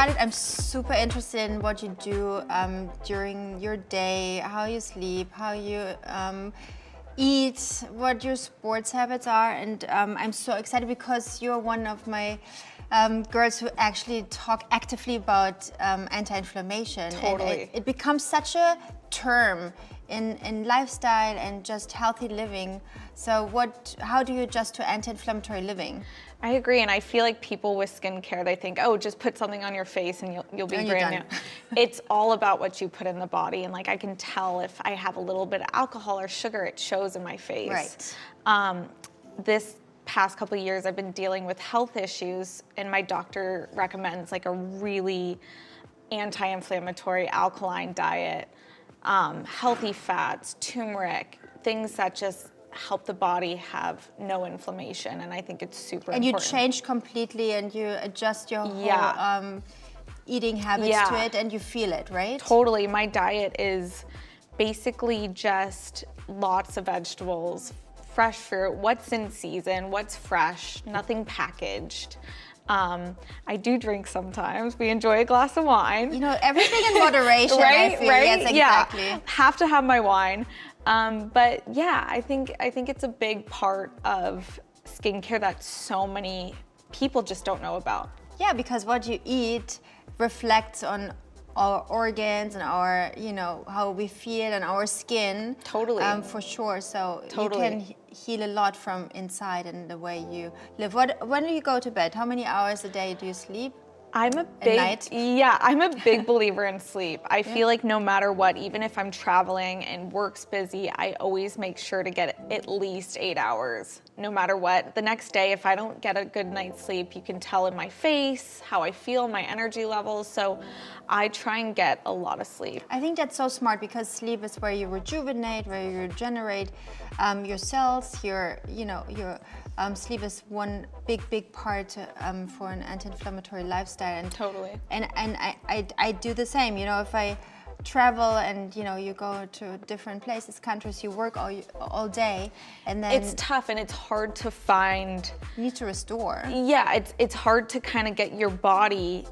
Charlotte, I'm super interested in what you do during your day, how you sleep, how you eat, what your sports habits are, and I'm so excited because you're one of my girls who actually talk actively about anti-inflammation. Totally. And it becomes such a term in lifestyle and just healthy living. So how do you adjust to anti-inflammatory living? I agree, and I feel like people with skincare, they think, oh, just put something on your face and you'll be brand new. It's all about what you put in the body, and like I can tell if I have a little bit of alcohol or sugar, it shows in my face. Right. This past couple of years, I've been dealing with health issues, and my doctor recommends like a really anti-inflammatory alkaline diet, healthy fats, turmeric, things that just help the body have no inflammation, and I think it's super important. And you change completely and you adjust your whole eating habits to it, and you feel it, right? Totally. My diet is basically just lots of vegetables, fresh fruit, what's in season, what's fresh, nothing packaged. I do drink sometimes. We enjoy a glass of wine. You know, everything in moderation, right? I feel. Right? Yes, exactly. Yeah. Have to have my wine. But yeah, I think it's a big part of skincare that so many people just don't know about. Yeah, because what you eat reflects on our organs and our, how we feel and our skin. Totally. For sure. So Totally. you can heal a lot from inside and the way you live. When do you go to bed? How many hours a day do you sleep? I'm a big believer in sleep. I feel like no matter what, even if I'm traveling and work's busy, I always make sure to get at least 8 hours, no matter what. The next day, if I don't get a good night's sleep, you can tell in my face, how I feel, my energy levels. So I try and get a lot of sleep. I think that's so smart because sleep is where you rejuvenate, where you regenerate your cells, your sleep is one big part for an anti-inflammatory lifestyle. And totally. And I do the same. If I travel and you go to different places, countries, you work all day, and then it's tough and it's hard to find. You need to restore. Yeah, it's hard to kind of get your body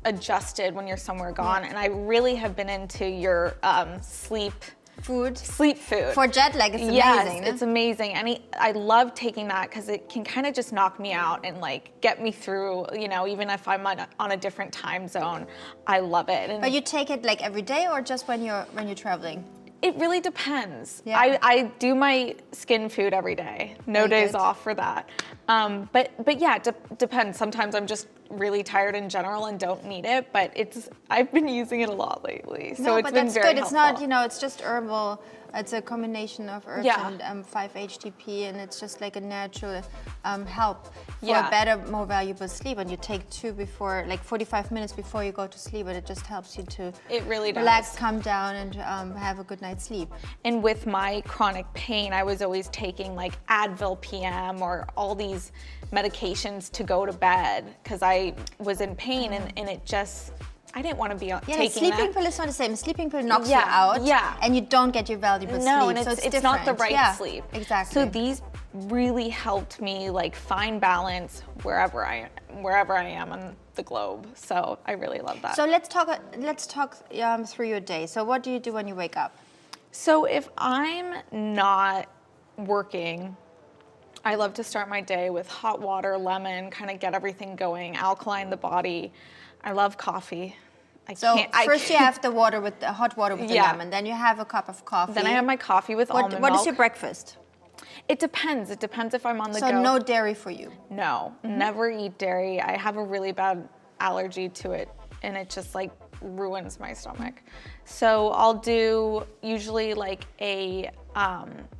adjusted when you're somewhere gone. And I really have been into your sleep food for jet lag. It's amazing. Yes, it's amazing, and I love taking that because it can kind of just knock me out and like get me through. Even if I'm on a different time zone, I love it. But you take it like every day, or just when you're traveling? It really depends. Yeah. I do my skin food every day. No days off for that. But yeah, it depends. Sometimes I'm just really tired in general and don't need it, but I've been using it a lot lately. So it's been very helpful. It's not, it's just herbal. It's a combination of herbs and 5-HTP, and it's just like a natural help for a better, more valuable sleep. And you take 2 before, like 45 minutes before you go to sleep, and it just helps you to relax, calm down, and have a good night's sleep. And with my chronic pain, I was always taking like Advil PM or all these medications to go to bed because I was in pain, and it just, I didn't want to be taking that. Sleeping pill is not the same. Sleeping pill knocks you out, and you don't get your valuable sleep. No, and so it's not the right sleep. Exactly. So these really helped me like find balance wherever I am on the globe. So I really love that. So let's talk through your day. So what do you do when you wake up? So if I'm not working, I love to start my day with hot water, lemon, kind of get everything going, alkaline the body. I love coffee. First you have the hot water with the lemon, then you have a cup of coffee. Then I have my coffee with almond milk. What is your breakfast? It depends. It depends if I'm on the go. So no dairy for you? No, never eat dairy. I have a really bad allergy to it, and it just like ruins my stomach. So I'll do usually like a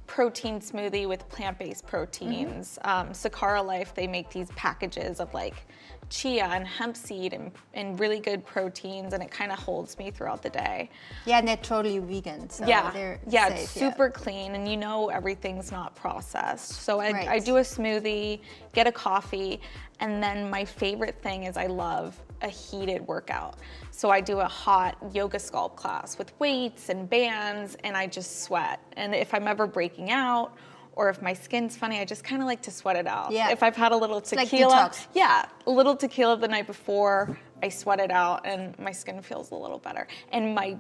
protein smoothie with plant-based proteins. Sakara Life, they make these packages of like chia and hemp seed and really good proteins, and it kind of holds me throughout the day. Yeah, and they're totally vegan, so they're safe, it's super clean, and everything's not processed. So I do a smoothie, get a coffee, and then my favorite thing is I love a heated workout. So I do a hot yoga sculpt class with weights and bands, and I just sweat. And if I'm ever breaking out, or if my skin's funny, I just kind of like to sweat it out. Yeah. If I've had a little tequila, like detox. a little tequila the night before, I sweat it out, and my skin feels a little better. And my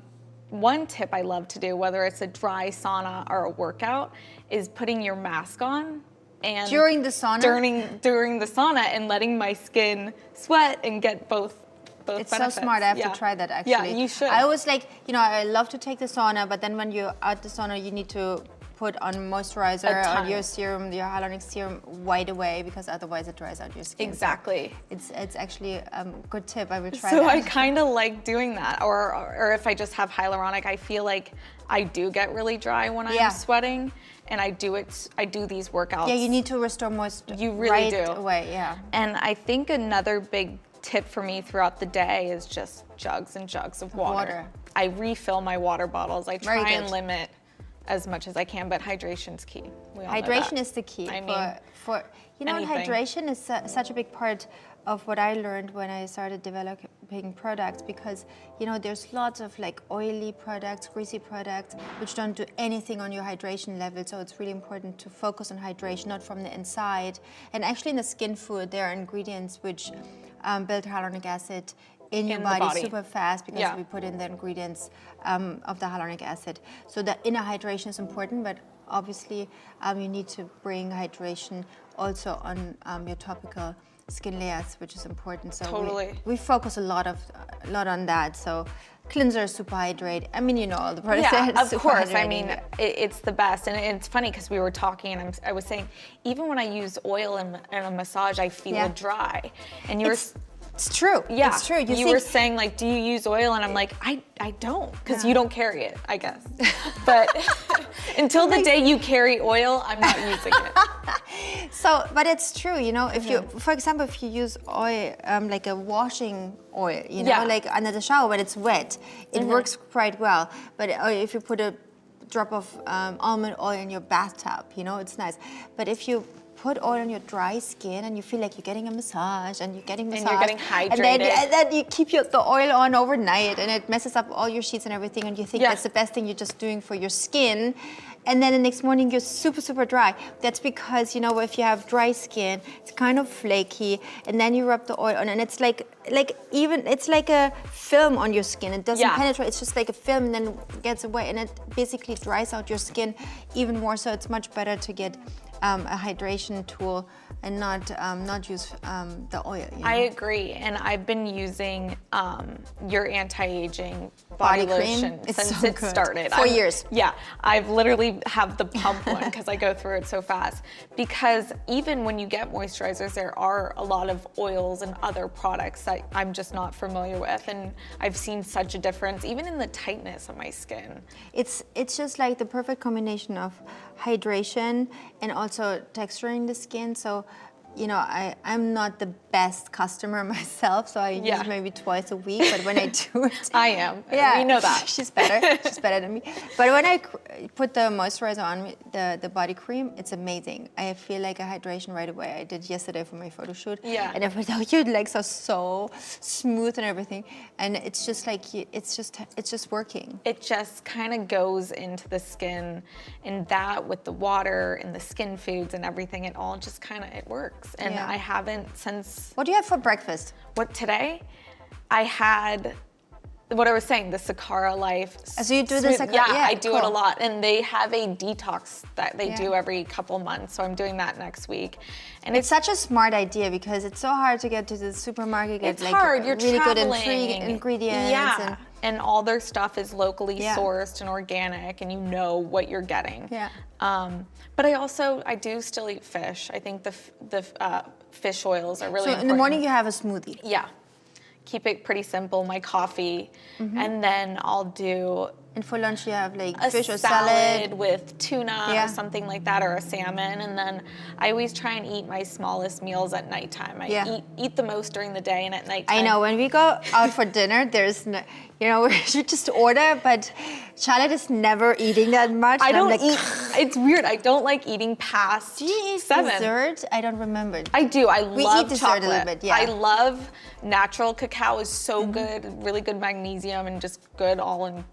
one tip I love to do, whether it's a dry sauna or a workout, is putting your mask on. And during the sauna? During the sauna, and letting my skin sweat and get both it's benefits. So smart. I have to try that, actually. Yeah, you should. I always like, I love to take the sauna, but then when you're at the sauna, you need to put on moisturizer or your serum, your hyaluronic serum right away, because otherwise it dries out your skin. Exactly. So it's actually a good tip. I will try that. So I kind of like doing that. Or if I just have hyaluronic, I feel like I do get really dry when I'm sweating. And I do these workouts. Yeah, you need to restore moisture. You really right do. Away, yeah. And I think another big tip for me throughout the day is just jugs and jugs of water. I refill my water bottles. I try and limit as much as I can, but hydration's key. Hydration is the key. For hydration is such a big part of what I learned when I started developing products, because there's lots of like oily products, greasy products, which don't do anything on your hydration level. So it's really important to focus on hydration, not from the inside. And actually in the skin food, there are ingredients which build hyaluronic acid in your body super fast, because we put in the ingredients of the hyaluronic acid. So the inner hydration is important, but obviously you need to bring hydration also on your topical skin layers, which is important. So we focus a lot on that. So cleanser, super hydrate. I mean, all the products. Yeah, of course. I mean, it's the best. And it's funny because we were talking, and I was saying, even when I use oil and a massage, I feel dry. And it's true. Yeah, it's true. You were saying, like, do you use oil? And I'm like, I don't, because you don't carry it, I guess. But until the day you carry oil, I'm not using it. So, but it's true, if you, for example, if you use oil, like a washing oil, like under the shower when it's wet, it works quite well. But if you put a drop of almond oil in your bathtub, it's nice. But if you put oil on your dry skin and you feel like you're getting a massage and you're getting hydrated, and then you keep the oil on overnight, and it messes up all your sheets and everything, and you think that's the best thing you're just doing for your skin, and then the next morning you're super dry. That's because if you have dry skin, it's kind of flaky, and then you rub the oil on, and it's like it's like a film on your skin. It doesn't penetrate. It's just like a film, and then it gets away, and it basically dries out your skin even more. So it's much better to get a hydration tool and not use the oil. I agree, and I've been using your anti-aging body lotion since it started. 4 years. Yeah, I've literally have the pump one because I go through it so fast. Because even when you get moisturizers, there are a lot of oils and other products that I'm just not familiar with, and I've seen such a difference, even in the tightness of my skin. It's just like the perfect combination of hydration and also texturing the skin. So I'm not the best customer myself, so I use maybe twice a week, but when I do it... I am. Yeah. We know that. She's better. She's better than me. But when I put the moisturizer on, the body cream, it's amazing. I feel like a hydration right away. I did yesterday for my photo shoot. Yeah. And everybody thought, your legs are so smooth and everything. And it's just like, it's just working. It just kind of goes into the skin, and that with the water and the skin foods and everything, it all just kind of, it works. And I haven't since... What do you have for breakfast? What, today? I had, what I was saying, the Sakara Life. So you do the Sakara? Yeah, I do it a lot. And they have a detox that they do every couple months. So I'm doing that next week. And it's such a smart idea, because it's so hard to get to the supermarket. It's hard. You're really traveling. Good ingredients. Yeah. And all their stuff is locally sourced and organic, and you know what you're getting. Yeah. But I do still eat fish. I think the fish oils are really important. So in the morning you have a smoothie? Yeah. Keep it pretty simple, my coffee, and then I'll do... And for lunch you have like a fish or salad with tuna or something like that, or a salmon. And then I always try and eat my smallest meals at nighttime. I eat the most during the day, and at nighttime. I know, when we go out for dinner, there's no, we should just order, but Charlotte is never eating that much. I don't eat, it's weird, I don't like eating past 7. Do you eat dessert? I don't remember. I do, we love eat dessert chocolate. a little bit, yeah. I love natural cacao, is so good, really good magnesium, and just good all around.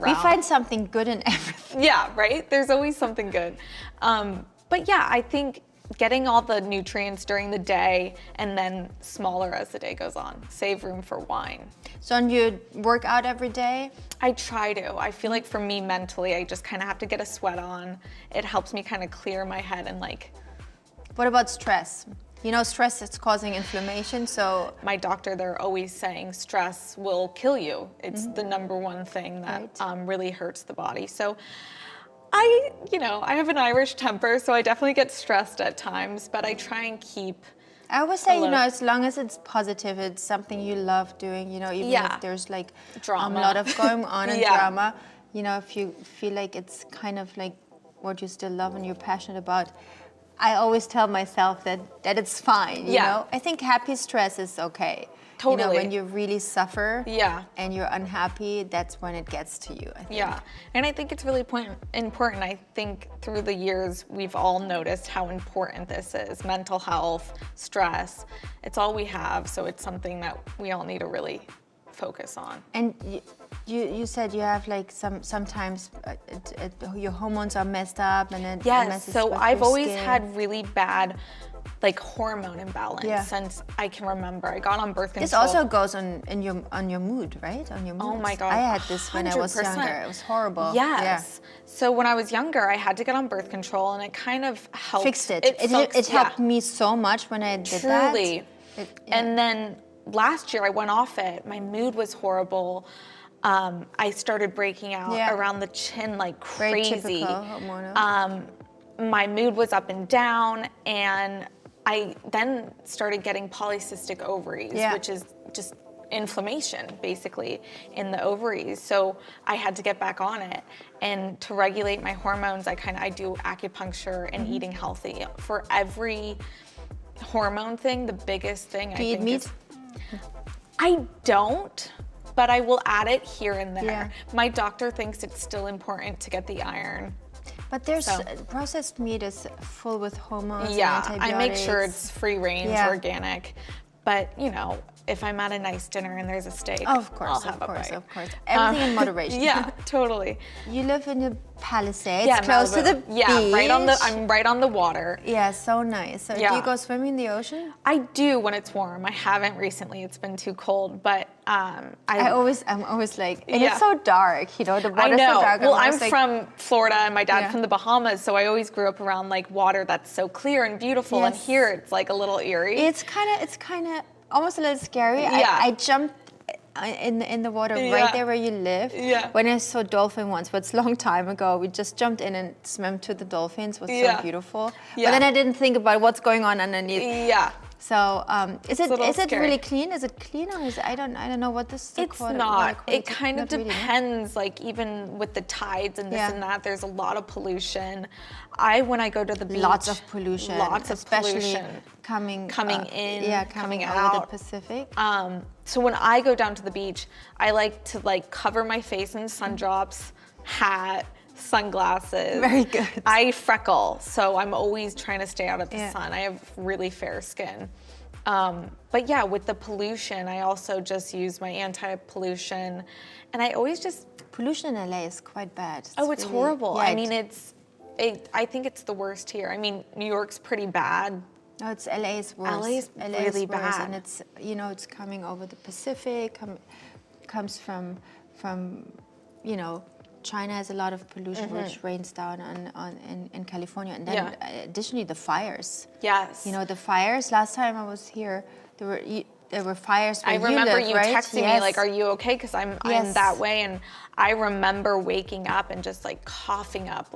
We find something good in everything. Yeah, right? There's always something good. But yeah, I think getting all the nutrients during the day and then smaller as the day goes on. Save room for wine. So, and you work out every day? I try to. I feel like for me mentally, I just kind of have to get a sweat on. It helps me kind of clear my head and like. What about stress? You know, stress is causing inflammation, so. My doctor, they're always saying stress will kill you. It's the number one thing that really hurts the body. So I have an Irish temper, so I definitely get stressed at times, but I try and keep. I always say, as long as it's positive, it's something you love doing, even if there's like drama. A lot of going on and drama, if you feel like it's kind of like what you still love and you're passionate about, I always tell myself that it's fine, you know? I think happy stress is okay. Totally. When you really suffer and you're unhappy, that's when it gets to you, I think. Yeah, and I think it's really important. I think through the years, we've all noticed how important this is. Mental health, stress, it's all we have, so it's something that we all need to really focus on. And you said you have like sometimes your hormones are messed up and it messes so with I've your always skin. had really bad like hormone imbalance since I can remember. I got on birth control. This also goes on your mood, right? On your mood. Oh my God. I had this when I was 100%. younger. It was horrible. Yes. Yeah. So when I was younger, I had to get on birth control, and it kind of helped. Fixed it. It helped me so much when I did that. Truly. And then last year I went off it. My mood was horrible. I started breaking out around the chin like crazy. Very typical hormonal. My mood was up and down, and I then started getting polycystic ovaries, which is just inflammation basically in the ovaries. So I had to get back on it, and to regulate my hormones, I do acupuncture and eating healthy. For every hormone thing, the biggest thing Do you eat meat? I don't, but I will add it here and there. Yeah. My doctor thinks it's still important to get the iron. But there's processed meat is full with hormones and Yeah, antibiotics. I make sure it's free range, organic. But if I'm at a nice dinner and there's a steak, of course, I'll have of course, a bite. of course. Everything in moderation. Yeah, totally. You live in the Palisades, close to the beach. Yeah, I'm right on the water. Yeah, so nice. So do you go swimming in the ocean? I do when it's warm. I haven't recently. It's been too cold, but I'm always like, and it's so dark, the water's I know. so dark. Well, I'm from Florida and my dad's from the Bahamas, so I always grew up around like water that's so clear and beautiful, and here it's like a little eerie. It's kind of almost a little scary. I jumped in the water right there where you live. Yeah. When I saw dolphin once, but it's a long time ago. We just jumped in and swam to the dolphins. It was so beautiful. Yeah. But then I didn't think about what's going on underneath. Yeah. So is it really clean? Is it clean or is I don't know what this is. It's not. It kind of depends. Like even with the tides and this and that, there's a lot of pollution. When I go to the beach, lots of pollution, especially coming in, coming out out. Over the Pacific. So when I go down to the beach, I like to cover my face in sun drops, hat, sunglasses. Very good. I freckle, so I'm always trying to stay out of the sun. I have really fair skin. But yeah, with the pollution, I also just use my anti-pollution, and I always just... Pollution in LA is quite bad. It's really horrible. Yeah, I mean, I think it's the worst here. I mean, New York's pretty bad. No, it's LA's worse. LA's really bad. And it's, it's coming over the Pacific, comes from China has a lot of pollution which rains down in California, and then additionally the fires. Yes. The fires. Last time I was here, there were fires where I remember you right? texting me like, "Are you okay?" Because I'm that way, and I remember waking up and just coughing up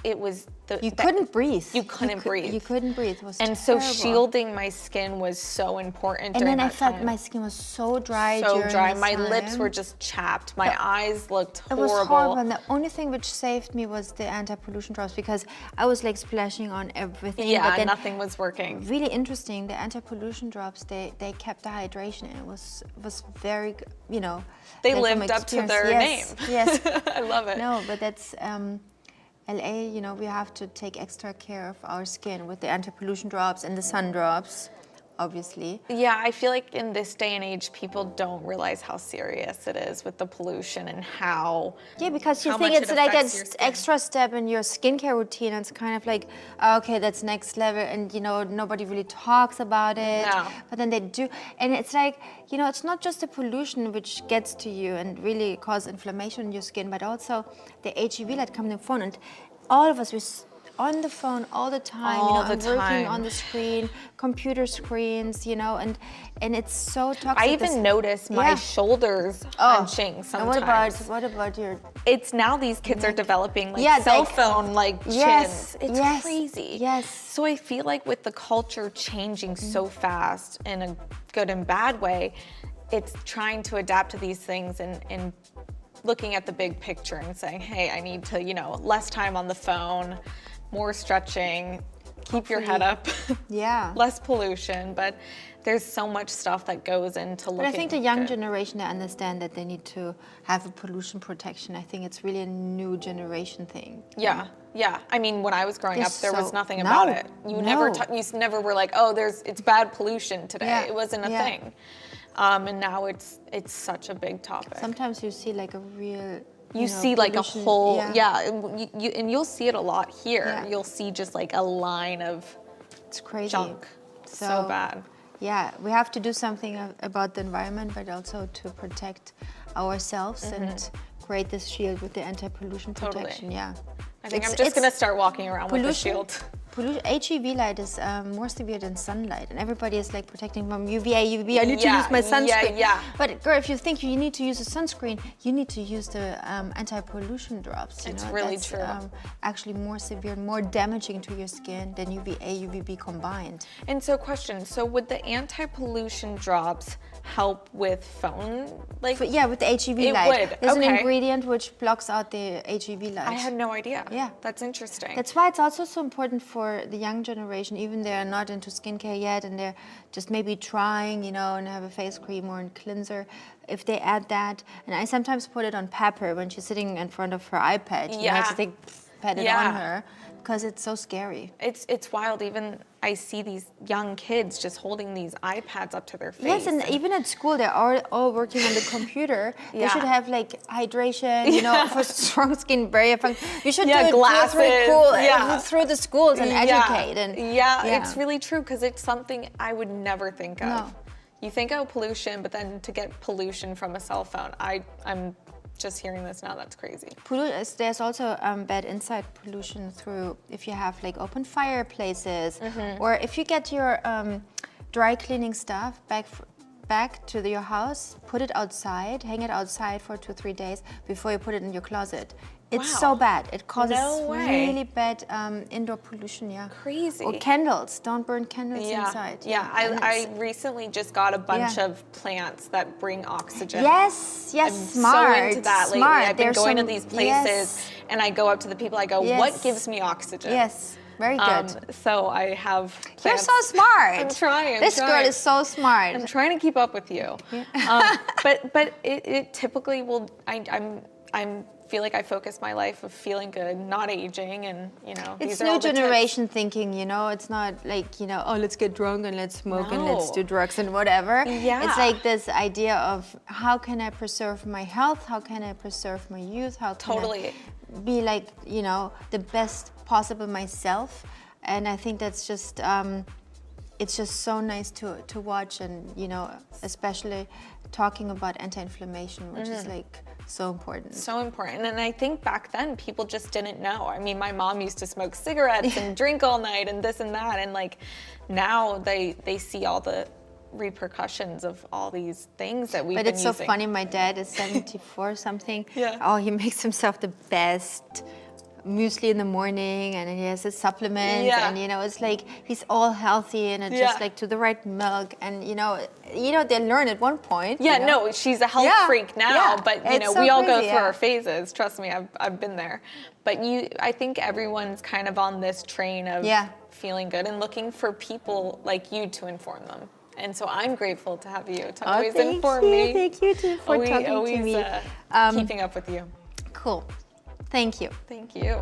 it was you couldn't breathe. You couldn't breathe. You couldn't breathe. It was and terrible. So shielding my skin was so important. And then I felt my skin was so dry. So dry. My lips were just chapped. My eyes looked horrible. It was horrible. And the only thing which saved me was the anti-pollution drops, because I was splashing on everything. Yeah, but then nothing was working. Really interesting. The anti-pollution drops, they kept the hydration, and it was very good. They lived up to their name. Yes. I love it. No, but that's. LA, we have to take extra care of our skin with the anti-pollution drops and the sun drops. obviously. Yeah, I feel like in this day and age, people don't realize how serious it is with the pollution and how Yeah, because you how think much it's it like an affects your skin. extra step in your skincare routine. And it's kind of like, okay, that's next level. And, nobody really talks about it. No. But then they do. And it's like, it's not just the pollution which gets to you and really cause inflammation in your skin, but also the HEV light coming in the phone. And all of us, on the phone all the time, All the I'm working time. on the screen, computer screens, and it's so toxic. I even notice my shoulders hunching And sometimes. what about your? It's now these kids are developing like Yeah, cell like- phone like Yes, chins. It's yes, crazy. yes. So I feel like with the culture changing so fast in a good and bad way, it's trying to adapt to these things and looking at the big picture and saying, hey, I need to, less time on the phone, more stretching, keep your head up, Yeah. less pollution, but there's so much stuff that goes into looking But I think the young good. generation, they understand that they need to have a pollution protection. I think it's really a new generation thing. Yeah, yeah. I mean, when I was growing They're up, there was so- nothing No, about it. You never, no. you never were like, oh, it's bad pollution today. Yeah, It wasn't a yeah. thing. And now it's such a big topic. Sometimes you see like a real. You see like a pollution- whole, and you'll see it a lot here. Yeah. You'll see just like a line of It's crazy. junk. So bad. Yeah, we have to do something about the environment, but also to protect ourselves and create this shield with the anti-pollution Totally. protection. Yeah. I think It's- I'm just it's gonna start walking around with a pollution- shield. HEV light is more severe than sunlight, and everybody is like protecting from UVA, UVB. I need to Yeah, use my sunscreen. yeah. But girl, if you think you need to use a sunscreen, you need to use the anti-pollution drops. It's really That's, true. Actually, more severe, more damaging to your skin than UVA, UVB combined. And so, question: so would the anti-pollution drops help with phone? Like, But yeah, with the HEV It light, would, there's an okay. ingredient which blocks out the HEV light. I had no idea. Yeah. That's interesting. That's why it's also so important for the young generation, even they're not into skincare yet and they're just maybe trying, and have a face cream or a cleanser. If they add that, and I sometimes put it on Pepper when she's sitting in front of her iPad, Yeah. just like pat it Yeah. on her, because it's so scary. It's wild. Even I see these young kids just holding these iPads up to their face. Yes, and even at school, they're all working on the computer. They Yeah. should have like hydration, for strong skin barrier function. You should Yeah, do it glasses, through the schools and educate. And yeah, it's really true because it's something I would never think of. No. You think, oh, pollution, but then to get pollution from a cell phone, I'm just hearing this now, that's crazy. There's also bad inside pollution through if you have like open fireplaces, or if you get your dry cleaning stuff back to your house, put it outside, hang it outside for 2-3 days before you put it in your closet. It's Wow. so bad. It causes No way. really bad indoor pollution. Yeah. Crazy. Or candles. Don't burn candles Yeah, inside. yeah. And I it's- recently just got a bunch Yeah. of plants that bring oxygen. Yes, I'm smart. so into that lately. Smart. I've been There's going to some- these places yes. and I go up to the people, I go, Yes. what gives me oxygen? Yes, very good. So I have You're plants. so smart. I'm trying. This girl is so smart. I'm trying to keep up with you. But it typically will. I'm feel like I focus my life of feeling good, not aging, and It's these are new all the tips. generation thinking, It's not like, oh, let's get drunk and let's smoke and let's No. do drugs and whatever. Yeah. It's like this idea of how can I preserve my health? How can I preserve my youth? How can Totally. I be like, the best possible myself? And I think that's just, it's just so nice to watch, and, especially talking about anti-inflammation, which is like so important. So important. And I think back then people just didn't know. I mean, my mom used to smoke cigarettes and drink all night and this and that. And like now they see all the repercussions of all these things that we've But been it's using. so funny, my dad is 74 something. Yeah. Oh, he makes himself the best muesli in the morning, and he has his supplements, Yeah. and it's like he's all healthy, and it's just Yeah. like to the right milk, and they learn at one point. Yeah, no, she's a health Yeah, freak now, yeah. but It's so we all go crazy, through yeah. our phases. Trust me, I've been there. But I think everyone's kind of on this train of Yeah. feeling good and looking for people like you to inform them. And so I'm grateful to have you to Oh, always thank inform you. me. Thank you too for talking to me. Keeping up with you. Cool. Thank you. Thank you.